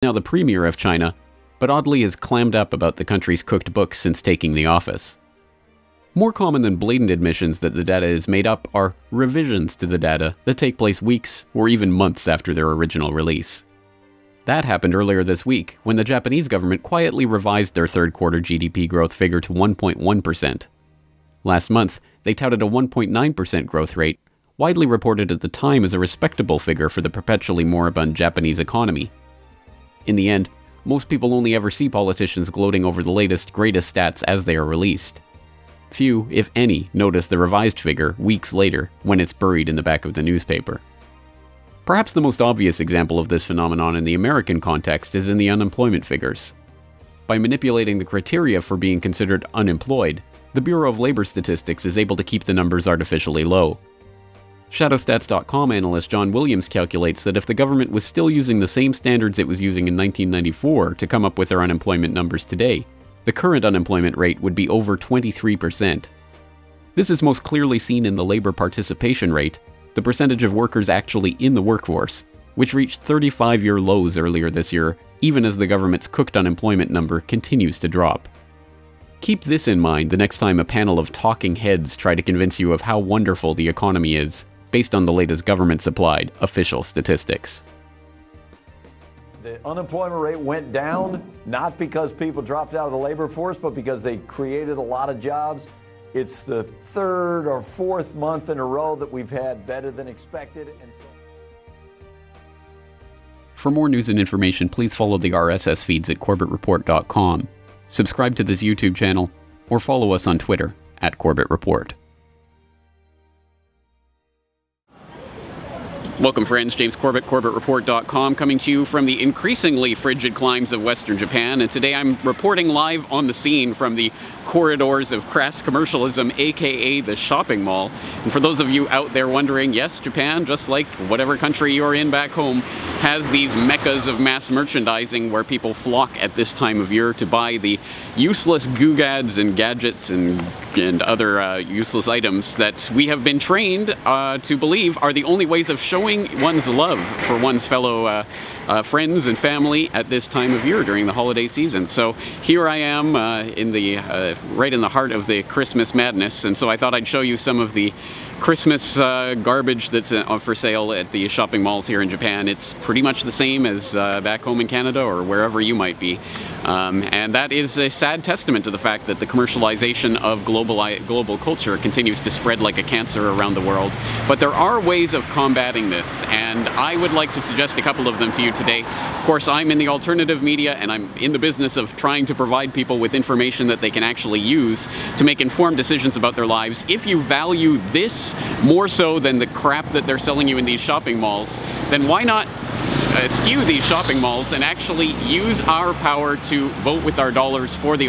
now the premier of China, but oddly has clammed up about the country's cooked books since taking the office. More common than blatant admissions that the data is made up are revisions to the data that take place weeks or even months after their original release. That happened earlier this week, when the Japanese government quietly revised their third quarter GDP growth figure to 1.1%. Last month, they touted a 1.9% growth rate, widely reported at the time as a respectable figure for the perpetually moribund Japanese economy. In the end, most people only ever see politicians gloating over the latest, greatest stats as they are released. Few, if any, notice the revised figure weeks later when it's buried in the back of the newspaper. Perhaps the most obvious example of this phenomenon in the American context is in the unemployment figures. By manipulating the criteria for being considered unemployed, the Bureau of Labor Statistics is able to keep the numbers artificially low. Shadowstats.com analyst John Williams calculates that if the government was still using the same standards it was using in 1994 to come up with their unemployment numbers today, the current unemployment rate would be over 23%. This is most clearly seen in the labor participation rate, the percentage of workers actually in the workforce, which reached 35-year lows earlier this year, even as the government's cooked unemployment number continues to drop. Keep this in mind the next time a panel of talking heads try to convince you of how wonderful the economy is, based on the latest government-supplied official statistics. The unemployment rate went down, not because people dropped out of the labor force, but because they created a lot of jobs. It's the third or fourth month in a row that we've had better than expected. For more news and information, please follow the RSS feeds at corbettreport.com, subscribe to this YouTube channel, or follow us on Twitter @CorbettReport. Welcome friends, James Corbett, CorbettReport.com, coming to you from the increasingly frigid climes of Western Japan, and today I'm reporting live on the scene from the corridors of crass commercialism, aka the shopping mall. And for those of you out there wondering, yes, Japan, just like whatever country you're in back home, has these meccas of mass merchandising where people flock at this time of year to buy the useless googads and gadgets and other useless items that we have been trained to believe are the only ways of showing one's love for one's fellow friends and family at this time of year during the holiday season. So here I am right in the heart of the Christmas madness, and so I thought I'd show you some of the Christmas garbage that's for sale at the shopping malls here in Japan. It's pretty much the same as back home in Canada or wherever you might be. And that is a sad testament to the fact that the commercialization of global culture continues to spread like a cancer around the world. But there are ways of combating this, and I would like to suggest a couple of them to you today. Of course, I'm in the alternative media, and I'm in the business of trying to provide people with information that they can actually use to make informed decisions about their lives. If you value this more so than the crap that they're selling you in these shopping malls, then why not eschew these shopping malls and actually use our power to vote with our dollars for the